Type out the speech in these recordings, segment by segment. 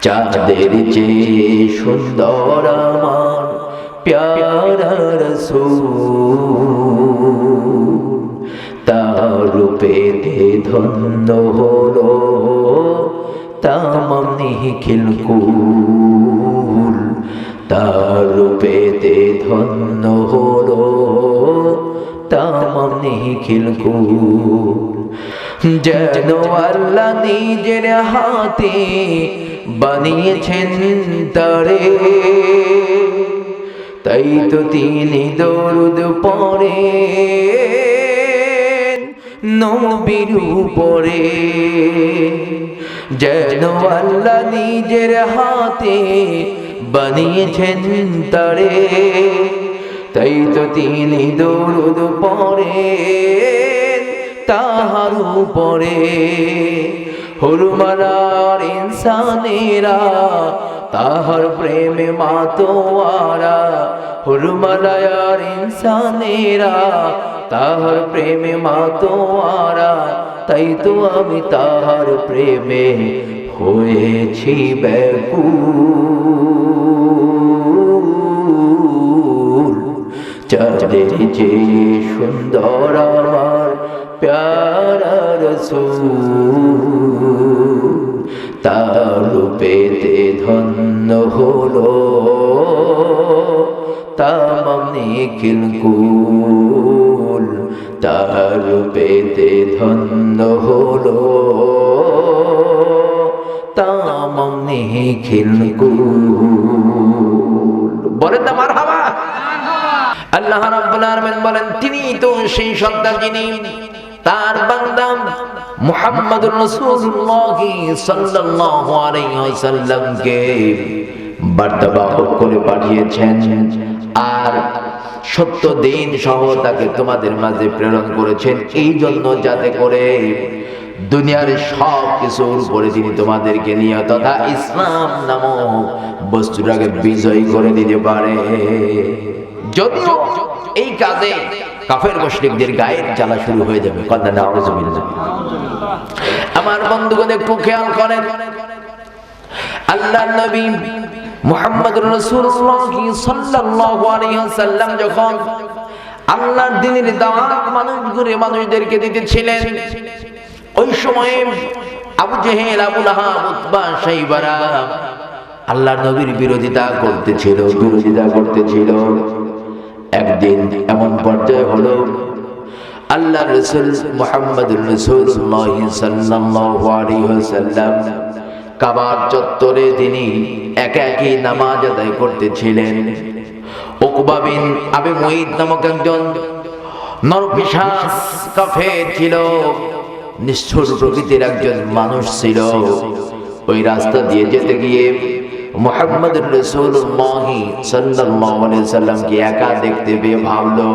চাঁদের চেয়ে সুন্দর আমার প্যারা রাসূল, তার রূপেতে ধন্য হলো তামাম নিখিল কুল, তার রূপেতে ধন্য হলো তামাম নিখিল কুল। যেন আল্লাহ নিজের হাতে বানিয়েছেন তারে, তাই তো তিনি দরুদ পড়ে নবীর উপরে। যেন আল্লাহ নিজের হাতে বানিয়েছেন তারে, তাই তো তিনি দরুদ পড়ে তাহার উপরে। হুরমালার ইনসানেরা তাহার প্রেমে মাতোয়ারা, হুরমালার ইনসানেরা তাহার প্রেমে মাতোয়ারা, তাই তো আমি তাহার প্রেমে হয়েছি ব্যাকুল। চাঁদের যে সুন্দর আমার প্যারা রাসূল, তার রূপেতে ধন্য হলো তামাম নিখিল কুল, তার রূপেতে ধন্য হলো তামাম নিখিল কুল। বলেন না মারহাবা। আল্লাহ রাব্বুল আলামিন বলেন, তিনি তো সেই সত্তা যিনি তার বান্দা মুহাম্মদুর রাসূলুল্লাহ সাল্লাল্লাহু আলাইহি ওয়াসাল্লামকে বার্তাবাহক করে পাঠিয়েছেন, আর সত্য দিন সহ তাকে তোমাদের মাঝে প্রেরণ করেছেন, এই জন্য যাতে করে দুনিয়ার সব কিছুর উপরে তিনি তোমাদেরকে নিয়ে তথা ইসলাম নামক বস্তুটাকে বিজয়ী করে দিতে পারে। যদিও এই কাজে কাফের মুশরিকদের গায়ের জ্বালা শুরু হয়ে যাবে। কথা না আউযুবিল্লাহ। আমার বন্ধুগণ একটু খেয়াল করেন, আল্লাহর নবী মুহাম্মদুর রাসূলুল্লাহ সাল্লাল্লাহু আলাইহি ওয়াসাল্লাম যখন আল্লাহর দ্বীনের দাওয়াত মানুষদেরকে দিতেছিলেন, ওই সময়ে আবু জেহেল, আবু লাহাব, উতবা, শাইবারা আল্লাহর নবীর বিরোধিতা করতেছিল। একদিন এমন পর্যায়ে হলো, আল্লাহর রাসূল মুহাম্মদুর রাসূলুল্লাহ সাল্লাল্লাহু আলাইহি ওয়াসাল্লাম কাবার চত্বরে তিনি একাকী নামাজ আদায় করতেছিলেন। উকবা বিন আবি মুঈত নামক একজন নরপিশাচ কাফের ছিল, নিষ্ঠুর প্রকৃতির একজন মানুষ ছিল। ওই রাস্তা দিয়ে যেতে গিয়ে মুহাম্মদুর রাসূলুল্লাহ সাল্লাল্লাহু আলাইহি ওয়াসাল্লামকে একা দেখতে পেয়ে ভাবলো,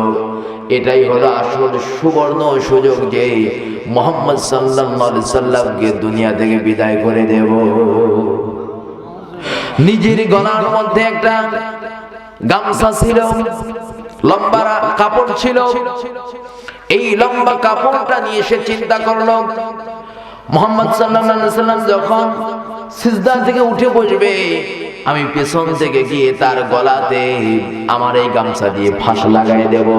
এটাই হলো আসল সুবর্ণ সুযোগ যে মুহাম্মদ সাল্লাল্লাহু আলাইহি ওয়াসাল্লামকে দুনিয়া থেকে বিদায় করে দেব। নিজের গলার মধ্যে একটা গামছা ছিল, লম্বা কাপড় ছিল। এই লম্বা কাপড়টা নিয়ে সে চিন্তা করলো, মুহাম্মদ সাল্লাল্লাহু আলাইহি ওয়াসাল্লাম যখন সিজদা থেকে উঠে বসবে, আমি পেছন থেকে গিয়ে তার গলাতে আমার এই গামছা দিয়ে ফাঁস লাগাই দেব,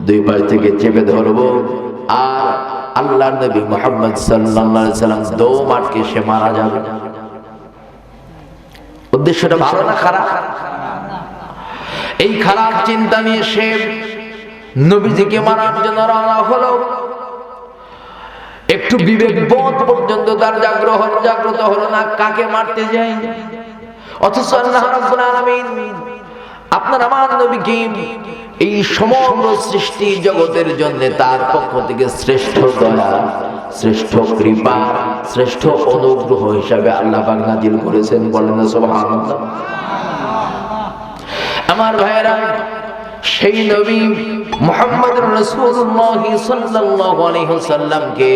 দুই পাশ থেকে চেপে ধরবো, আর আল্লাহর নবী মুহাম্মদ সাল্লাল্লাহু আলাইহি ওয়াসাল্লাম দম আটকে সে মারা যাবে। উদ্দেশ্যটা ভালো না খারাপ? এই খারাপ চিন্তা নিয়ে সে নবীজিকে মারার জন্য রওনা হলো। একটু বিবেকবোধ পর্যন্ত তার জাগ্রত হলো না, কাকে মারতে যাই। অথচ আল্লাহ রাব্বুল আলামিন আপনার আমার নবীকে এই সমগ্র সৃষ্টি জগতের জন্য তার পক্ষ থেকে শ্রেষ্ঠ দয়া, শ্রেষ্ঠ কৃপা, শ্রেষ্ঠ অনুগ্রহ হিসাবে আল্লাহ পাক নাজিল করেছেন। বলেন না সুবহানাল্লাহ। আমার ভাইয়েরা, সেই নবী মুহাম্মদুর রাসূলুল্লাহ সাল্লাল্লাহু আলাইহি ওয়াসাল্লামকে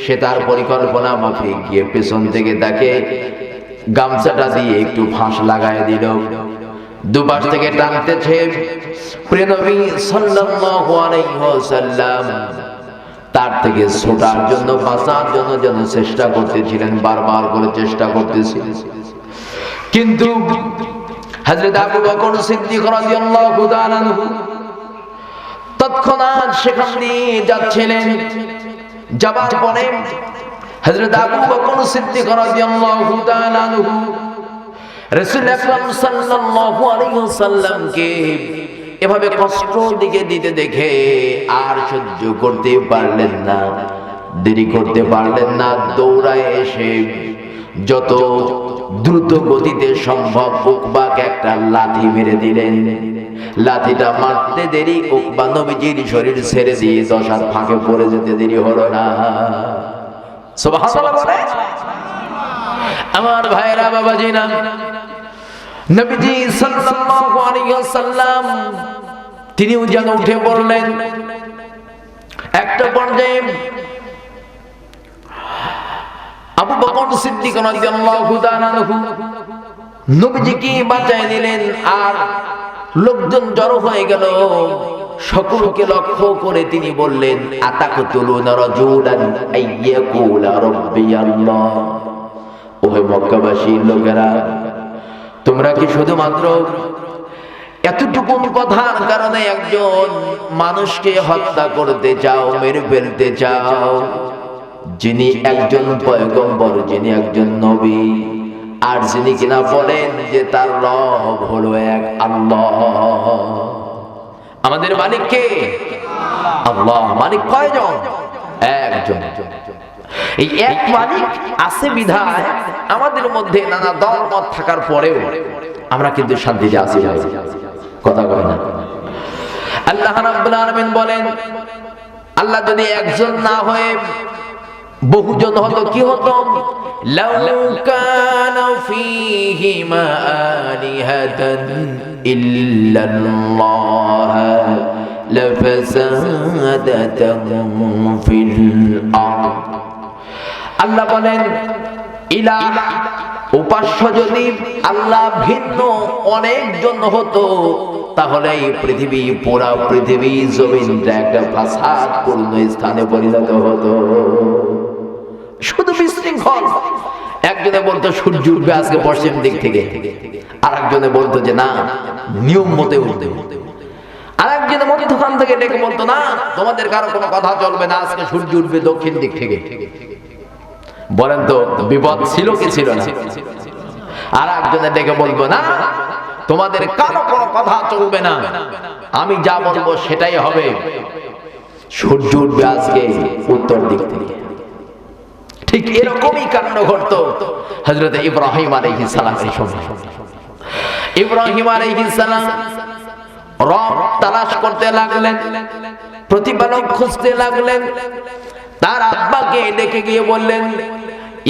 সে তার পরিকল্পনা মাফিক গিয়ে পেছন থেকে তাকে গামছাটা দিয়ে একটু ফাঁস লাগায় দিল। দুপাশ থেকে টানতেছে। প্রিয় নবী সাল্লাল্লাহু আলাইহি ওয়াসাল্লাম তার থেকে ছোটার জন্য, বাঁচার জন্য যেন চেষ্টা করতেছিলেন, বারবার করে চেষ্টা করতেছিলেন। কিন্তু হযরত আবু বকর সিদ্দিক রাদিয়াল্লাহু তাআলা তৎক্ষণাৎ সেখান দিয়ে যাচ্ছিলেন। যাবার পরে হযরত আবু বকর সিদ্দিক রাদিয়াল্লাহু তাআলা রাসূল আকরাম সাল্লাল্লাহু আলাইহি ওয়াসাল্লামকে এভাবে কষ্ট দিতে দেখে আর সহ্য করতে পারলেন না, দেরি করতে পারলেন না। দৌড়ায় এসে যত দ্রুত গতিতে সম্ভব উকবাকে একটা লাথি মেরে দিলেন। লাথিটা মারতে দেরি উকবা নবীজির শরীর ছেড়ে দিয়ে 10 হাত ফাঁকে পড়ে যেতে দেরি হলো না। সুবহানাল্লাহ বলে। আমার ভাইরা বাবাজিনা, নবীজি সাল্লাল্লাহু আলাইহি ওয়াসাল্লাম তিনিও যেন উঠে পড়লেন। একটা পর্যায়ে আবু বকর সিদ্দিক রাদিয়াল্লাহু তাআলা নবীজিকে বাঁচায় দিলেন। আর লোকজন জড়ো হয়ে গেল। সকলকে লক্ষ্য করে তিনি বললেন, আতাকতুলুনা রাজুলান আইয়াকুলা রাব্বিয়াল্লাহ। ওহে মক্কাবাসী লোকেরা, তোমরা কি শুধুমাত্র এতটুকু কথার কারণে একজন মানুষকে হত্যা করতে চাও, মেরে ফেলতে চাও, যিনি একজন পয়গম্বর, যিনি একজন নবী, আর যিনি কিনা বলেন যে তার রব হলো এক আল্লাহ। আমাদের মালিক কে? আল্লাহ। মালিক কয়জন? একজন। এই এক মালিক আছে বিধায় আমাদের মধ্যে নানা দলমত থাকার পরেও আমরা কিন্তু শান্তিতে আছি। কথা কয় না? আল্লাহ রাব্বুল আলামিন বলেন, আল্লাহ যদি একজন না হয়ে বহুজন হতো কি হতো? লাউ কানা ফীহিমা আলিহাতান ইল্লাল্লাহ লাফাসাদাতান ফিল আরদ। আল্লাহ বলেন, ইলাহ উপাস্য যদি আল্লাহ ভিন্ন অনেকজন হতো, তাহলে এই পৃথিবী, পুরা পৃথিবী জমিনটা একটা ফাসাদপূর্ণ স্থানে পরিণত হতো। শুধু বিশৃঙ্খল। একজনে বলতো সূর্য উঠবে আজকে পশ্চিম দিক থেকে, আর একজনে বলতো যে না, নিয়ম মতে উঠবে। আর একজনে মধ্যখান থেকে ডেকে বলতো না, তোমাদের কারো কোনো কথা চলবে না, আজকে সূর্য উঠবে দক্ষিণ দিক থেকে। বলেন তো বিপদ ছিল কি ছিল না? আর একজনে ডেকে বলবো না, তোমাদের কারো কোনো কথা চলবে না, আমি যা বলবো সেটাই হবে, সূর্য উঠবে আজকে উত্তর দিক থেকে। ঠিক এরকমই কাণ্ড ঘটতো হযরত ইব্রাহিম আলাইহিস সালামের সময়। ইব্রাহিম আলাইহিস সালাম রব তালাশ করতে লাগলেন, প্রতিপালক খুঁজতে লাগলেন। তার আব্বাকে ডেকে গিয়ে বললেন,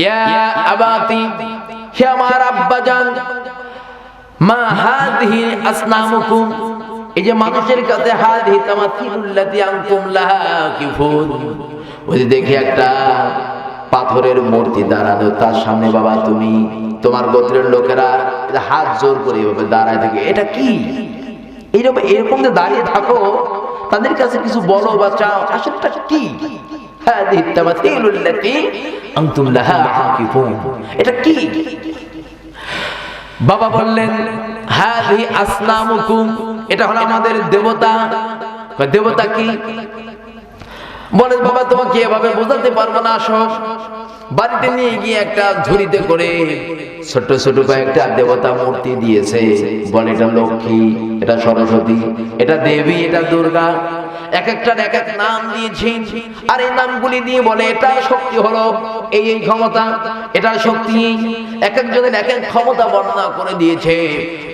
ইয়া আবাতি, হে আমার আব্বাজান, মা হাযিহি আসনামুকুম, এই যে মানুষের কাছে হাযিহি তামাসিলুল্লাতী আনতুম লাহা কিফুন, ওই দেখি একটা পাথরের মূর্তি দাঁড়ানো, তার সামনে বাবা তুমি, তোমার গোত্রের লোকেরা হাত জোর করে এভাবে দাঁড়ায় থাকে, এটা কি? এরকম যে দাঁড়িয়ে থাকো, তাদের কাছে কিছু বলো বা চাও, আসলটা কি? এটা কি? বাবা বললেন, হাযিহি আসনামুকুম, এটা হলো আমাদের দেবতা। দেবতা কি? বলে বাবা তোমাকে এভাবে বোঝাতে পারবো না, আসো। বাড়িতে নিয়ে গিয়ে একটা ঝুড়িতে করে ছোট ছোট কয়েকটা দেবতা মূর্তি দিয়েছে। বলে এটা লক্ষ্মী, এটা সরস্বতী, এটা দেবী, এটা দুর্গা, এক একটার এক এক নাম দিয়েছি। আর এই নামগুলি দিয়ে বলে এটা শক্তি হলো এই ক্ষমতা, এটা শক্তি, এক একজনের এক এক ক্ষমতা বর্ণনা করে দিয়েছে।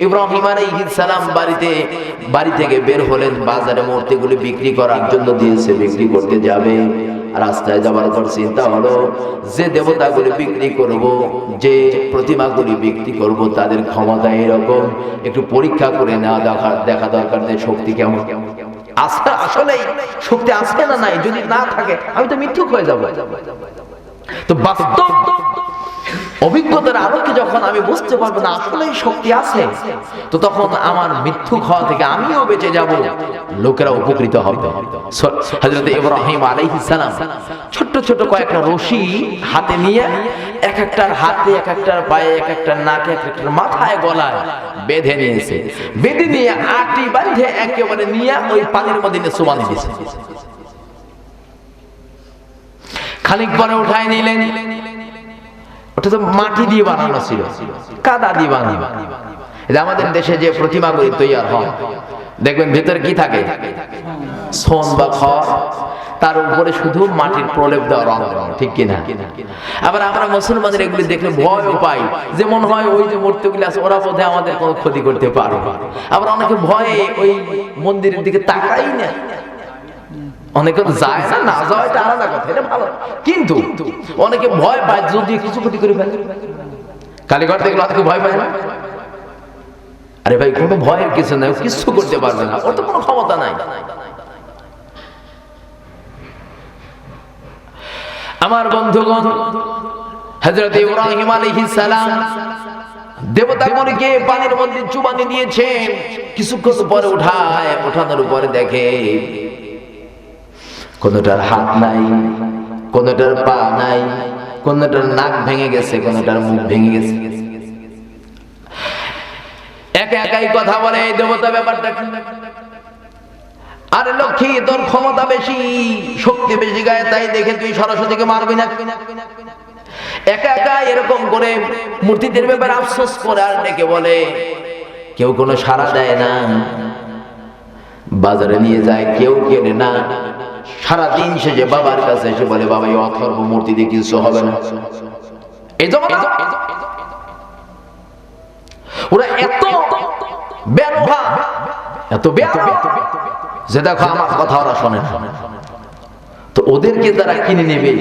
ইব্রাহিম আলাইহিস সালাম বাড়ি থেকে বের হলেন, বাজারে মূর্তিগুলি বিক্রি করার জন্য দিয়েছে, বিক্রি করতে যাবে। রাস্তায় যাবার পর চিন্তা হলো, যে দেবতাগুলি বিক্রি করব, যে প্রতিমাগুলি বিক্রি করব, তাদের ক্ষমতা এরকম, একটু পরীক্ষা করে নেওয়া দেখা দরকার যে শক্তি কেমন। আসলে শক্তি আসবে না নাই, যদি না থাকে আমি তো মৃত্যু হয়ে যাবো। তো বাস্তব অভিজ্ঞতার আলোকে যখন আমি বুঝতে পারবো না আসলেই শক্তি আছে, তো তখন আমার মিথ্যুক হওয়া থেকে আমিও বেঁচে যাব, লোকেরা উপকৃত হবে। হযরত ইব্রাহিম আলাইহিস সালাম ছোট ছোট কয়েকটা রশি হাতে নিয়ে এক একটার হাতে, এক একটার পায়ে, এক একটার নাকে, এক একটার মাথায়, গলায় বেঁধে নিয়েছে। বেঁধে নিয়ে আটি বাঁধে একেবারে নিয়ে ওই পানির মধ্যে সুবহান দিয়েছে। খানিক পরে উঠায় নিলেন। ওটা তো মাটি দিয়ে বানানো ছিল, কাদা দিয়ে বানানো। আমাদের দেশে যে প্রতিমাগুলি তৈরি হয় দেখবেন ভিতরে কি থাকে, সোন বা খড়, তার উপরে শুধু মাটির প্রলেপ দেওয়া, রং রং, ঠিক কিনা? আবার আমরা মুসলমানদের এগুলি দেখলে ভয় পাই, যেমন হয় ওই যে মূর্তিগুলি আছে ওরা বোধহয় আমাদের কোনো ক্ষতি করতে পারবে। আবার অনেকে ভয়ে ওই মন্দিরের দিকে তাকাই না, অনেকে যায় না, না যাওয়া এটা আলাদা কথা, এটা ভালো, কিন্তু অনেকে ভয় পায় যদি কিছু ক্ষতি করে ফেলে। কালীঘর দেখলে অনেকে ভয় পায় না। আরে ভাই, কোনো ভয়ের কিছু নাই, কিছু করতে পারবে না, ওর তো কোনো ক্ষমতা নাই। আমার বন্ধুগণ, হযরত ইব্রাহিম আলাইহিস সালাম দেবতাগুলিকে পানির মধ্যে চুবানি দিয়েছেন। কিছুক্ষণ পরে ওঠানোর পরে দেখে কোনটার হাত নাই, কোনটার পা নাই, কোনটার নাক ভেঙে গেছে, কোনটার মুখ ভেঙে গেছে। একা একাই কথা বলে, এই দেবতা ব্যাপারটা কি? আরে লক্ষ্মী, তোর ক্ষমতা বেশি, শক্তি বেশি গায়ে, তাই দেখে তুই সরস্বতীকে মারবি না। একা একা এরকম করে মূর্তিদের ব্যাপারে আফসোস করে আর ডেকে বলে। কেউ কোনো সাড়া দেয় না, বাজারে নিয়ে যায়, কেউ কেনে না। সারাদিন সে যে বাবার কাছে এসে বলে, বাবা এই অথর্ব মূর্তি দিয়ে কিছু হবে না। এই ওরা এত বেরোহা, এত বেরোহা যে দেখো আমার কথা ওরা শোনে না। তো ওদেরকে যারা কিনে নেবে,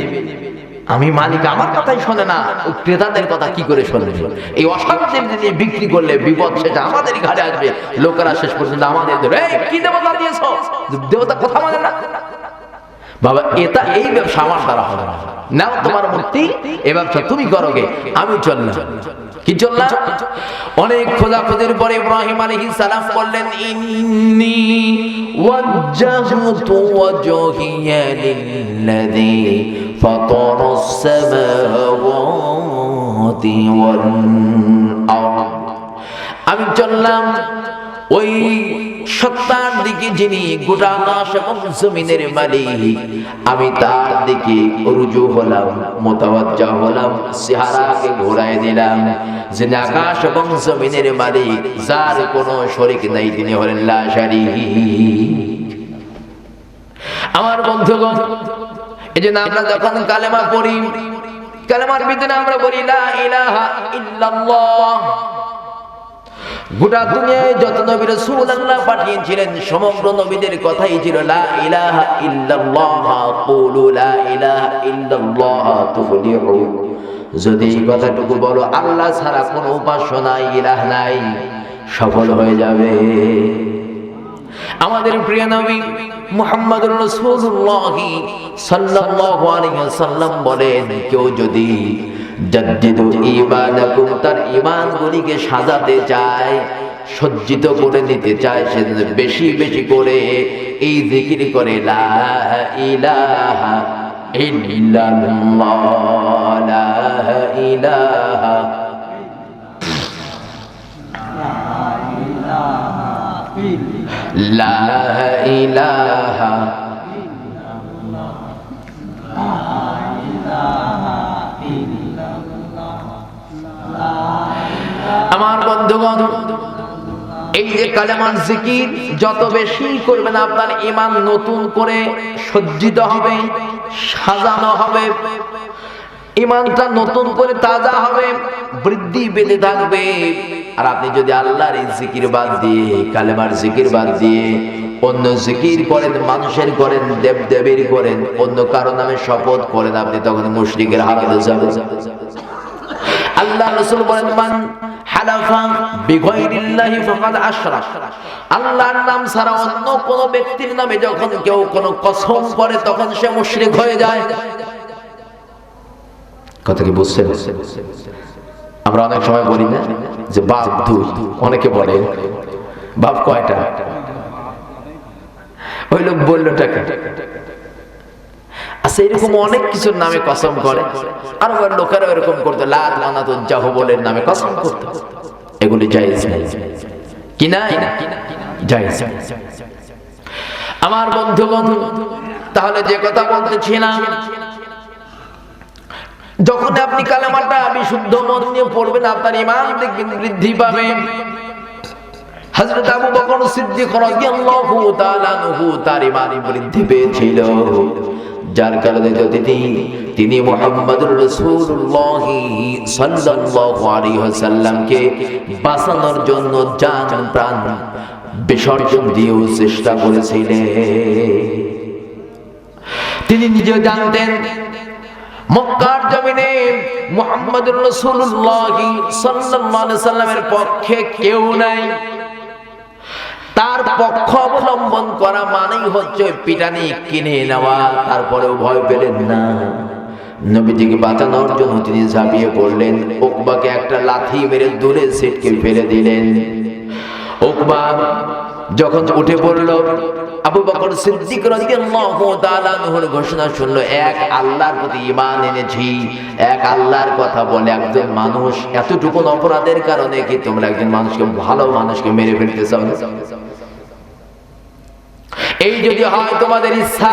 আমি মালিক, আমার কথাই শোনে না, ক্রেতাদের কথা কি করে শুনবে? এই অশান্তির জিনিস বিক্রি করলে বিপদ সেটা আমাদেরই ঘাড়ে আসবে। লোকেরা শেষ পর্যন্ত আমাদের কি দেবতা দিয়েছ, দেবতা কথা মানে না। বাবা, এটা এই ব্যবসা আমার দ্বারা হবে না, নাও তোমার মূর্তি, এই ব্যবসা তুমি করো গে, আমি চললাম। কি চললাম? অনেক খোঁজাখুঁজির পরে ইব্রাহিম আলাইহিস সালাম বললেন, ইন্নী ওয়াজ্জাহতু ওয়াজহিয়া লিল্লাযী ফাতারাস সামাওয়াতি ওয়াল আরদ। আমি চললাম ওই সত্তার দিকে যিনি গোটা আকাশ এবং জমিনের মালিক, আমি তার দিকে রুজু হলাম, মুতাওয়াজ্জা হলাম, চেহারাকে ঘোরায় দিলাম। যিনি আকাশ এবং জমিনের মালিক, যার কোনো শরীক নাই, তিনি হলেন লা শারীক। আমার বন্ধুগণ, এই যে আমরা যখন কালেমা পড়ি, কালেমার ভিতরে আমরা বলি লা ইলাহা ইল্লাল্লাহ। গোটা দুনিয়ায় যত নবী রাসূল আল্লাহ পাঠিয়েছিলেন, সমগ্র নবীদের কথাই ছিল লা ইলাহা ইল্লাল্লাহ, কুলু লা ইলাহা ইল্লাল্লাহ তুফলিহু। যদি এই কথাটুকু বলো, আল্লাহ ছাড়া কোনো উপাস্য নাই, ইলাহ নাই, সফল হয়ে যাবে। আমাদের প্রিয় নবী মুহাম্মদুর রাসূলুল্লাহ সাল্লাল্লাহু আলাইহি ওয়াসাল্লাম বলেন, কেউ যদি জাদ্দিদু ঈমানাকুম, তার ঈমানগুলিকে সাজাতে চায়, সজ্জিত করে নিতে চায়, সে বেশি বেশি করে এই জিকির করে, লা ইলাহা ইল্লাল্লাহ, লা ইলাহা লা ইলাহা আমার বন্ধুগণ, এই যে কালেমার জিকির যত বেশি করবেন, আপনার ঈমান নতুন করে সজ্জিত হবে, সাজানো হবে, ঈমানটা নতুন করে তাজা হবে, বৃদ্ধি পেতে থাকবে। আর আপনি যদি আল্লাহর এই জিকির বাদ দিয়ে, কালেমার জিকির বাদ দিয়ে অন্য জিকির করেন, মানুষের করেন, দেবদেবীর করেন, অন্য কারো নামে শপথ করেন, আপনি তখন মুশরিকের হাতে যাবেন। আল্লাহ রাসূল বলেন, মান হালাফা বিগাইরিল্লাহি ফাকাদ আশরাক। আল্লাহর নাম ছাড়া অন্য কোন ব্যক্তির নামে যখন কেউ কোন কসম করে, তখন সে মুশরিক হয়ে যায়। কথা কি বুঝছেন? আমরা অনেক সময় বলি না যে বাপ দুই, অনেকে বলে বাপ কয়টা? ওই লোক বললোটাকে। আচ্ছা, এরকম অনেক কিছুর নামে কসম করে। আর লোকেরা এরকম করতো, লাত মানাত উজ্জা হুবলের নামে কসম করতো। এগুলি জায়েজ নাই কি না? জায়েজ। আমার বন্ধুগণ, তাহলে যে কথা বলতেছিলাম, যখন আপনি কালেমাটা বিশুদ্ধ মন নিয়ে পড়বেন, আপনার ঈমান দেখবেন বৃদ্ধি পাবে। হযরত আবু বকর সিদ্দিক রাদিয়াল্লাহু তাআলা আনহু তার ঈমান বৃদ্ধি পেয়েছিল, যার কারণে তিনি মুহাম্মদুর রাসূলুল্লাহ সাল্লাল্লাহু আলাইহি ওয়াসাল্লামকে বাঁচানোর জন্য জান প্রাণ বিসর্জন দিয়েও চেষ্টা করেছিলেন। তিনি নিজে জানতেন মক্কার জমিনে মুহাম্মদুর রাসূলুল্লাহ সাল্লাল্লাহু আলাইহি ওয়াসাল্লামের পক্ষে কেউ নাই। তার পক্ষ অবলম্বন করা মানেই হচ্ছে পিটানি কিনে নেওয়া। তারপরেও ভয় পেলেন না। নবীজিকে বাঁচানোর জন্য তিনি ঝাঁপিয়ে পড়লেন। উকবাকে একটা লাথি মেরে দূরে ছিটকে ফেলে দিলেন। উকবা যখন উঠে পড়ল, আবু বকর সিদ্দিক রাদিয়াল্লাহু তাআলা আনহুর ঘোষণা শুনলো, এক আল্লাহর প্রতি ঈমান এনেছি। এক আল্লাহর কথা বলে একজন মানুষ এতটুকু অপরাধের কারণে কি তোমরা একজন মানুষকে, ভালো মানুষকে মেরে ফেলতে চাও? এই যদি হয় তোমাদের ইচ্ছা,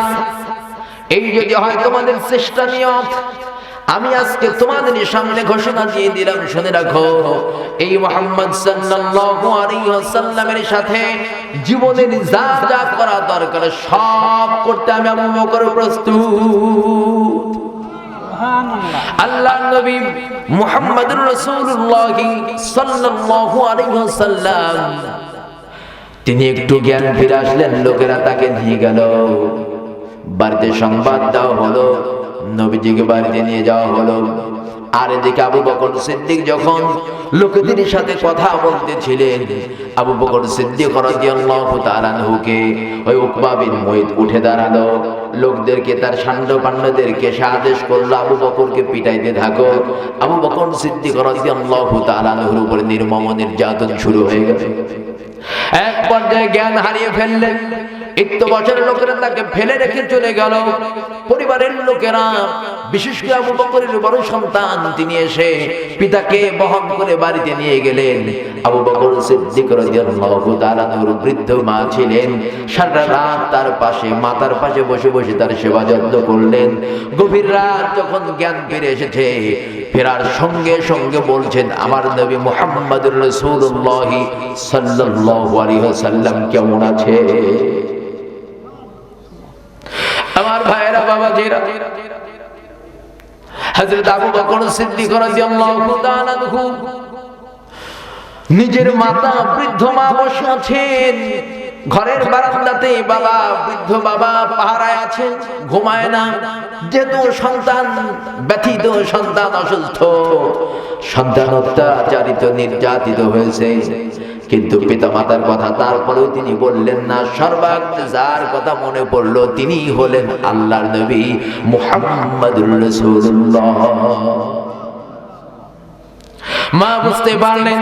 এই যদি হয় তোমাদের চেষ্টা নিয়ত, আমি আজকে তোমাদের সামনে ঘোষণা দিয়ে দিলাম, শুনে রাখো, এই মুহাম্মদ সাল্লাল্লাহু আলাইহি ওয়াসাল্লামের সাথে জীবনের যা যা করা দরকার সব করতে আমি আবু বকর প্রস্তুত। সুবহানাল্লাহ। আল্লাহর নবী মুহাম্মদুর রাসূলুল্লাহ সাল্লাল্লাহু আলাইহি ওয়াসাল্লাম তিনি একটু জ্ঞান ফিরে আসলেন, লোকেরা তাকে নিয়ে গেল। বাড়িতে সংবাদ দেওয়া হলো, নবীজিকে বাড়িতে নিয়ে যাওয়া হলো। আর এদিকে আবু বকর সিদ্দিক যখন লোকদের সাথে কথা বলতেছিলেন, আবু বকর সিদ্দিক রাদিয়াল্লাহু তাআলা আনহুকে ওই উকবা বিন মুইত উঠে দাঁড়ালো। লোকদেরকে, তার সান্ড পান্ডদেরকে আদেশ করলো, আবু বকরকে পিটাইতে থাকো। আবু বকর সিদ্দিক রাদিয়াল্লাহু তাআলা আনহুর উপর নির্মম নির্যাতন শুরু হয়ে গেল। এক পর্যায়ে জ্ঞান হারিয়ে ফেললেন। এত বছরের লোকেরা তাকে ফেলে রেখে চলে গেল। পরিবারের লোকেরা, বিশেষ করে আবু বকরের বড় সন্তান, তিনি এসে পিতাকে বহন করে বাড়িতে নিয়ে গেলেন। আবু বকর সিদ্দিক রাদিয়াল্লাহু তাআলা আনহুর বৃদ্ধ মা ছিলেন, সারা রাত তার পাশে, মাতার পাশে বসে বসে তার সেবা যত্ন করলেন। গভীর রাত যখন জ্ঞান ফিরে এসেছে, ফেরার সঙ্গে সঙ্গে বলছেন, আমার নবী মুহাম্মদুর রাসূলুল্লাহ সাল্লাল্লাহু আলাইহি ওয়াসাল্লাম কেমন আছে? আমার ভাইরা, বাবাজিরা, হযরত আবু বকর সিদ্দিক রাদিয়াল্লাহু তাআলা আনহু নিজের মাতা, বৃদ্ধ মা বসে আছেন ঘরের বারান্দাতে। বাবা, বৃদ্ধ বাবা পাহারায় আছেন, ঘুমায় না। যেহেতু সন্তান ব্যথিত, সন্তান অসুস্থ, সন্তান অত্যাচারিত, নির্যাতিত হয়েছে, কিন্তু পিতা মাতার কথা তারপরেও তিনি বললেন না। সর্বাগ্রে যার কথা মনে পড়লো তিনি হলেন আল্লাহর নবী মুহাম্মদুর রাসূলুল্লাহ। মা বুঝতে পারলেন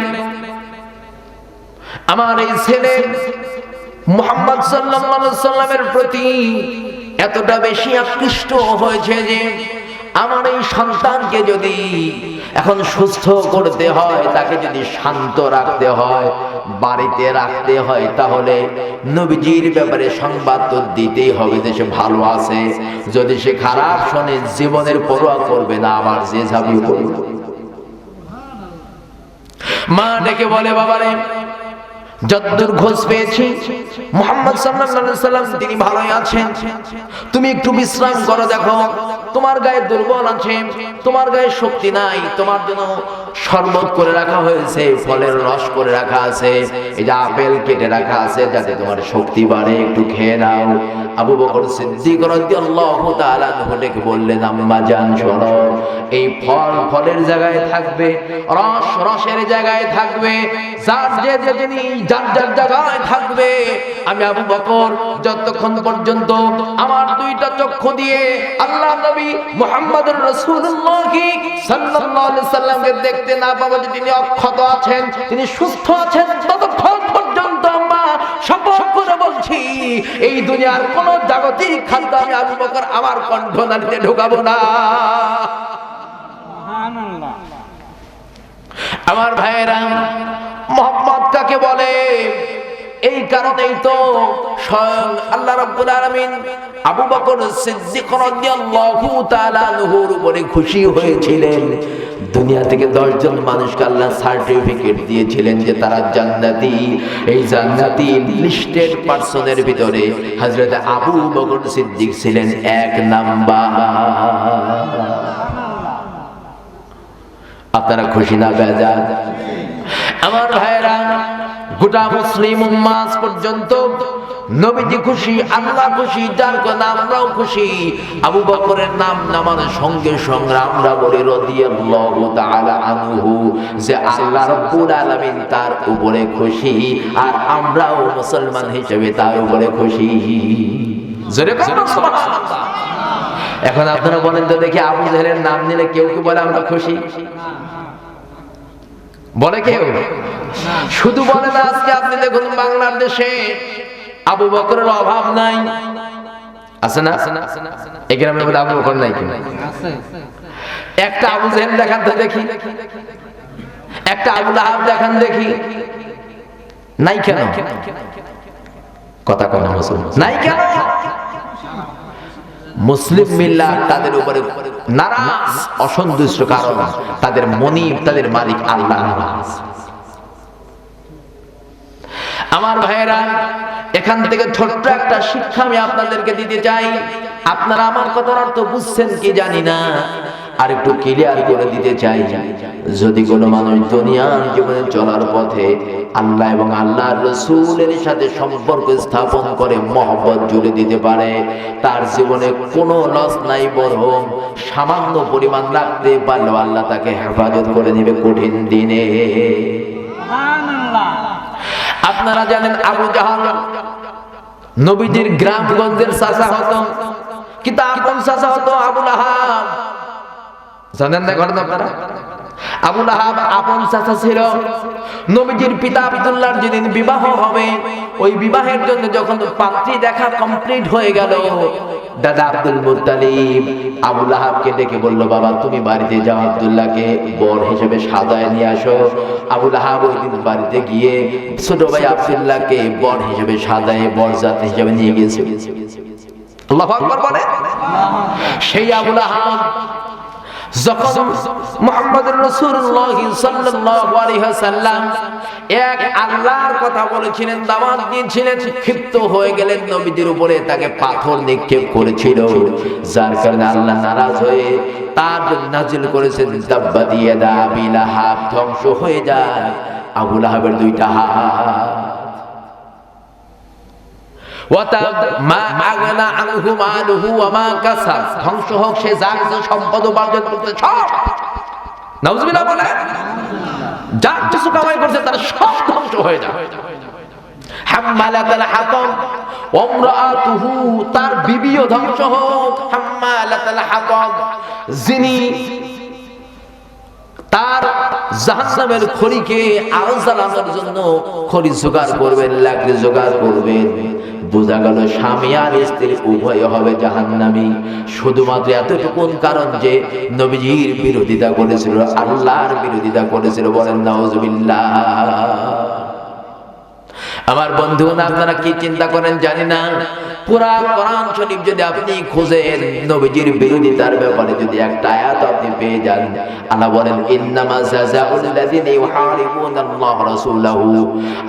আমার এই ছেলে মুহাম্মদ সাল্লাল্লাহু আলাইহি ওয়াসাল্লামের প্রতি এতটা বেশি আকৃষ্ট হয়েছে যে আমার এই সন্তানকে যদি এখন সুস্থ করতে হয়, তাকে যদি শান্ত রাখতে হয়, বাড়িতে রাখতে হয়, তাহলে নবীজির ব্যাপারে সংবাদ তো দিতেই হবে যে সে ভালো আছে। যদি সে খারাপ শোনে, জীবনের পরোয়া করবে না, আবার যে ঝাঁপিয়ে পড়বে। মা ডেকে বলে, বাবারে, যতদূর খোঁজ পেয়েছি মুহাম্মদ সাল্লাল্লাহু আলাইহি ওয়াসাল্লাম তিনি ভালোই আছেন। তুমি একটু বিশ্রাম করো, দেখো তোমার গায়ে দুর্বল আছে, তোমার গায়ে শক্তি নাই। তোমার জন্য শরবত করে রাখা হয়েছে, ফলের রস করে রাখা আছে, এই যে আপেল কেটে রাখা আছে, যাতে তোমার শক্তি বাড়ে, একটু খেয়ে নাও। আবু বকর সিদ্দিক রাদিয়াল্লাহু তাআলা আনহু ডেকে বললেন, আম্মা জান শোনো, এই ফল ফলের জায়গায় থাকবে, রস রসের জায়গায় থাকবে, যার যে জিনিস যার যার জায়গায় থাকবে। আমি আবু বকর যতক্ষণ পর্যন্ত আমার দুইটা চক্ষু দিয়ে আল্লাহ নবী নবী মুহাম্মদুর রাসূলুল্লাহ সাল্লাল্লাহু আলাইহি সাল্লামকে দেখতে না পাবো যে তিনি অক্ষত আছেন, তিনি সুস্থ আছেন, ততক্ষণ পর্যন্ত আমরা শপথ করে বলছি এই দুনিয়ার কোন জাগতিক খাদ্য আমি আবু বকর আমার কণ্ঠনালীতে ঢোকাবো না। সুবহানাল্লাহ। আমার ভাইয়েরা, মুহাম্মদ কাকে বলে? এই কারণেই তো স্বয়ং আল্লাহ রাব্বুল আলামিন আবু বকর সিদ্দিক রাদিয়াল্লাহু তাআলা আনহুর উপরে খুশি হয়েছিলেন। দুনিয়া থেকে 10 জন মানুষকে আল্লাহ সার্টিফিকেট দিয়েছিলেন যে তারা জান্নাতি। এই জান্নাতি লিস্টেড পারসনের ভিতরে হযরত আবু বকর সিদ্দিক ছিলেন 1 নাম্বার। আপনারা খুশি না বেজার? আমার ভাইরা, গোটা মুসলিম উম্মাহ পর্যন্ত নবীজি খুশি, আল্লাহ খুশি, যার কারণে আমরাও খুশি। আবু বকরের নাম নামানোর সঙ্গে সঙ্গে আমরা বলি রাদিয়াল্লাহু তাআলা আনহু, যে আল্লাহ রাব্বুল আলামিন তার উপরে খুশি আর আমরাও মুসলমান হিসেবে তার উপরে খুশি। জোরে বলুন সুবহানাল্লাহ। এখন আপনারা বলেন তো দেখি, আবু জাহেলের নাম নিলে কেউ কি বলে আমরা খুশি? বলে কেউ? শুধু বলে না। আজকে আপনি দেখুন বাংলাদেশে আবু বকরের অভাব নাই, আছে না? এই গ্রামে বলে আবু বকর নাই কিনা? একটা আবু জাহেল দেখান তো দেখি, একটা আবু লাহাব দেখান দেখি। নাই কেন? কথা কয় না মুসলমান, নাই কেন? মুসলিম মিল্লাত তাদের উপরে নারাজ, অসন্তুষ্ট, কারণ তাদের মনিব, তাদের মালিক আল্লাহ নারাজ। আমার ভাইয়েরা, এখান থেকে ছোট্ট একটা শিক্ষা আমি আপনাদেরকে দিতে চাই। আপনারা আমার কথার অর্থ বুঝছেন কি জানি না, আর একটু ক্লিয়ার করে দিতে চাই। যদি কোনো মানুষ দুনিয়ার জীবনে চলার পথে আল্লাহ এবং আল্লাহর রাসূলের সাথে সম্পর্ক স্থাপন করে মহব্বত জুড়ে দিতে পারে, তার জীবনে কোনো লস নাই, বরং সামান্য পরিমাণ রাখতে পারলেও আল্লাহ তাকে হেফাজত করে নেবে কঠিন দিনে। সুবহানাল্লাহ। আপনারা জানেন আবু জাহাল নবীজির গ্রামগঞ্জের চাচা হতো, কিন্তু আপন চাচা হতো আবু লাহাব। জানেন না ঘটনা আপনারা? আবু লাহাব আপন চাচা ছিল। নবীজির পিতা আব্দুল্লাহর যেদিন বিবাহ হবে, ওই বিবাহের জন্য যখন পাত্রী দেখা কমপ্লিট হয়ে গেল, দাদা আব্দুল মুত্তালিব আবু লাহাবকে ডেকে বলল, বাবা তুমি বাড়িতে যাও, আব্দুল্লাহকে বর হিসেবে সাজায় নিয়ে আসো। আবু লাহাব ওই দিন বাড়িতে গিয়ে ছোট ভাই আব্দুল্লাহকে বর হিসেবে সাজায় বরযাত্রী হিসেবে নিয়ে গেছে। আল্লাহু আকবার বলে। সেই আবু লাহাব যখন মুহাম্মদুর রাসূলুল্লাহ সাল্লাল্লাহু আলাইহি ওয়াসাল্লাম এক আল্লাহর কথা বলেছিলেন, দাওয়াত দিয়েছিলেন, ক্ষিপ্ত হয়ে গেলেন নবীজির উপরে, তাকে পাথর নিক্ষেপ করেছিল, যার কারণে আল্লাহ নারাজ হয়ে তার নাজিল করেছেন তাব্বাত ইয়াদা আবি লাহাব, ধ্বংস হয়ে যায় আবু লাহাবের 2টা হাত। ধ্বংস হোক সে যা কিছু সম্পদ উপার্জন করতে, সব নাউজুবিল্লাহ বলে, যা কিছু কামাই করছে তার সব ধ্বংস হয়ে যায়। হাম্মালাতুল হাতাব ওমরাতুহু, তার বিবিও ধ্বংস হোক। হাম্মালাতুল হাতাব, যিনি তার জাহান্নামের খড়িকে আরো জ্বালানোর জন্য খড়ি জোগাড় করবেন, লাকড়ি জোগাড় করবেন। বোঝা গেল স্বামী আর স্ত্রী উভয় হবে জাহান্নামী, শুধুমাত্র এতটুকুন কারণ যে নবীজির বিরোধিতা করেছিল, আল্লাহর বিরোধিতা করেছিল। বলেন নাউজুবিল্লাহ। আমার বন্ধুগণ, আপনারা কি চিন্তা করেন জানি না, পুরা কোরআন শরীফ যদি আপনি খুঁজেন, নবীজির বিরোধিতার ব্যাপারে যদি একটা আয়াত আপনি পেয়ে যান, আল্লাহ বলেন ইন্নামা জাযাউল লাযিনা ইউহারিবুনাল্লাহ রাসূলাহু,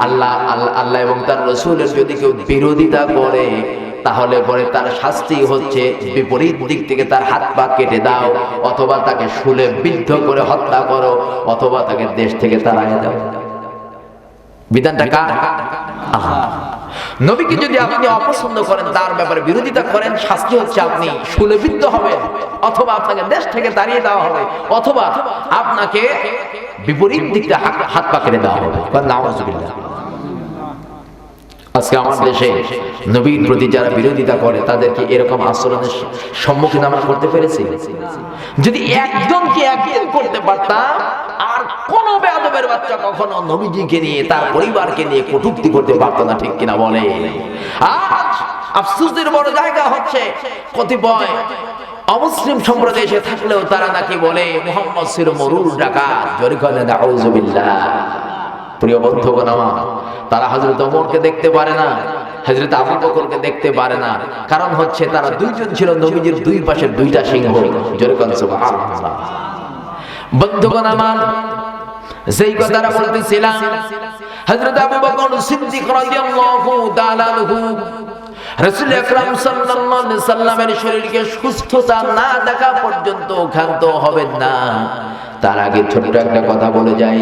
আল্লাহ এবং তার রাসূলের যদি কেউ বিরোধিতা করে, তাহলে পরে তার শাস্তি হচ্ছে বিপরীত দিক থেকে তার হাত পা কেটে দাও, অথবা তাকে শুলে বিদ্ধ করে হত্যা করো, অথবা তাকে দেশ থেকে তাড়িয়ে দাও। বিধানটা কার? আল্লাহ। নবীকে যদি আপনি অপছন্দ করেন, তার ব্যাপারে বিরোধিতা করেন, শাস্তি হচ্ছে আপনি শুলেবিদ্ধ হবেন, অথবা আপনাকে দেশ থেকে তাড়িয়ে দেওয়া হবে, অথবা আপনাকে বিপরীত দিকটা হাত পা কেটে দেওয়া হবে। নাউজুবিল্লাহ। আজকে আমার দেশে নবীর প্রতি যারা বিরোধিতা করে তাদেরকে এরকম আচরণের সম্মুখীন আমরা করতে পেরেছি? যদি একজনকে একদিন করতে পারতাম, আর কোন বেয়াদবের বাচ্চা কখনো নবীজিকে নিয়ে তার পরিবারকে নিয়ে কটূক্তি করতে পারতো না, ঠিক কিনা বলে? আজ আফসোসের বড় জায়গা হচ্ছে কতিপয় অমুসলিম সম্প্রদায় এসে থাকলেও তারা নাকি বলে মুহাম্মদ ছিল মরুর ডাকাত। জোরে বলেন নাউযুবিল্লাহ। প্রিয় বন্ধুগণ আমার, তারা হযরত ওমরকে দেখতে পারে না, হযরত আবু বকরকে দেখতে পারে না। কারণ হচ্ছে তারা দুইজন ছিল নবীজির দুই পাশের দুইটা সিংহ। জোরে বলেন সুবহানাল্লাহ। বন্ধুগণ আমার, যেই কথাটা বলতেছিলাম, হযরত আবু বকর সিদ্দিক রাদিয়াল্লাহু তাআলা আনহু রাসূল আকরাম সাল্লাল্লাহু আলাইহি সাল্লামের শরীরকে সুস্থতা না দেখা পর্যন্ত ক্ষান্ত হবেন না। তার আগে ছোট্ট একটা কথা বলে যাই,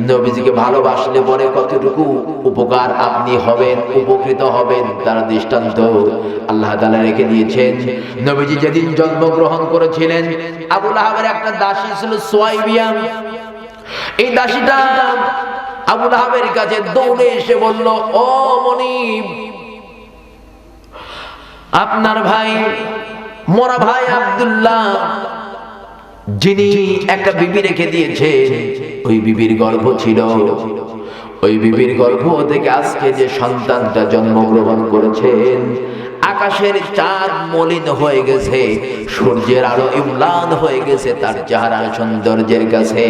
নবীজিকে ভালোবাসলে পরে কতটুকু উপকার আপনি হবেন, উপকৃত হবেন, তার দৃষ্টান্ত আল্লাহ তাআলা রেখে দিয়েছেন। নবীজি যেদিন জন্মগ্রহণ করেছিলেন, আবু লাহাবের একটা দাসী ছিল সুয়াইবিয়া। এই দাসীটা আবু লাহাবের কাছে দৌড়ে এসে বলল, ও মনিব, আপনার ভাই, মোরা ভাই আব্দুল্লাহ, যিনি একটা বিবি রেখে দিয়েছে, ওই বিবির গর্ভ ছিল, ওই বিবির গর্ভ থেকে আজকে যে সন্তানটা জন্মগ্রহণ করেছেন, আকাশের চাঁদ মলিন হয়ে গেছে, সূর্যের আলো ইমলান হয়ে গেছে তার চেহারার সৌন্দর্যের কাছে।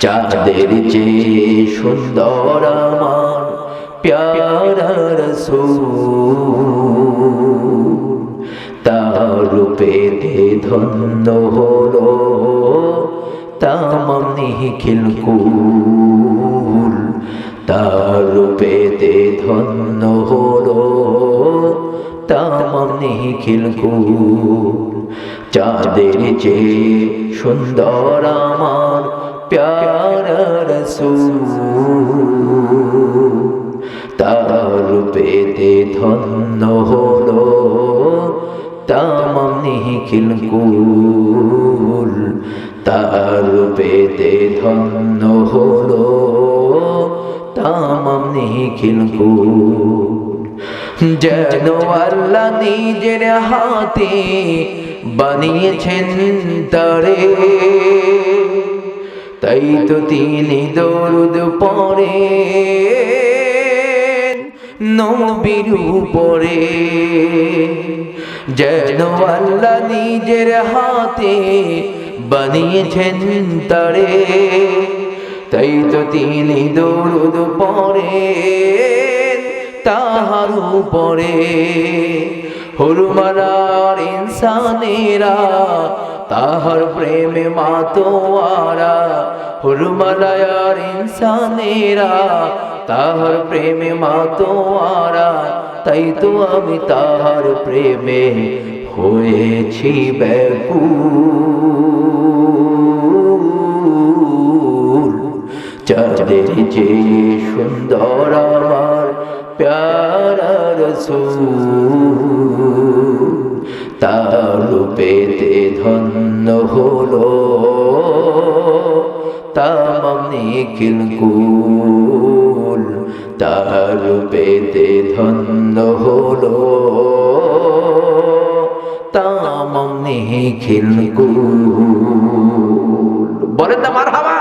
চাঁদের চেয়ে সুন্দর আমার প্যারা রাসূল, তার রূপেতে ধন্য হলো তামাম নিখিল কুল, তার রূপেতে ধন্য হলো তামাম নিখিল কুল। চাঁদের চেয়ে সুন্দর আমার প্যারা রাসূল, তার রূপেতে ধন্য হলো তামাম নিখিল কুল, তার রূপেতে ধন্য হলো তামাম নিখিল কুল। যেন আল্লাহ নিজের হাতে বানিয়েছেন তারে, তাই তো তিনি দরুদ পড়ে নবীর উপরে। যেন আল্লাহ নিজের হাতে বানিয়েছেন তারে, তাই তো তিনি দরুদ পড়ে তাহার উপরে। হুরমারার ইনসানেরা তাহার প্রেমে মাতোয়ারা, হুরমালায়ার ইনসানেরা তাহার প্রেমে মাতোয়ারা, তাই তো আমি তাহার প্রেমে হয়েছি ব্যাকুল। চাঁদের যে সুন্দর আমার প্যারা রাসূল, তার রূপেতে ধন্য হলো তামাম নিখিল কুল, তার রূপেতে ধন্য হলো তামাম নিখিল কুল। বলেন না মারহাবা।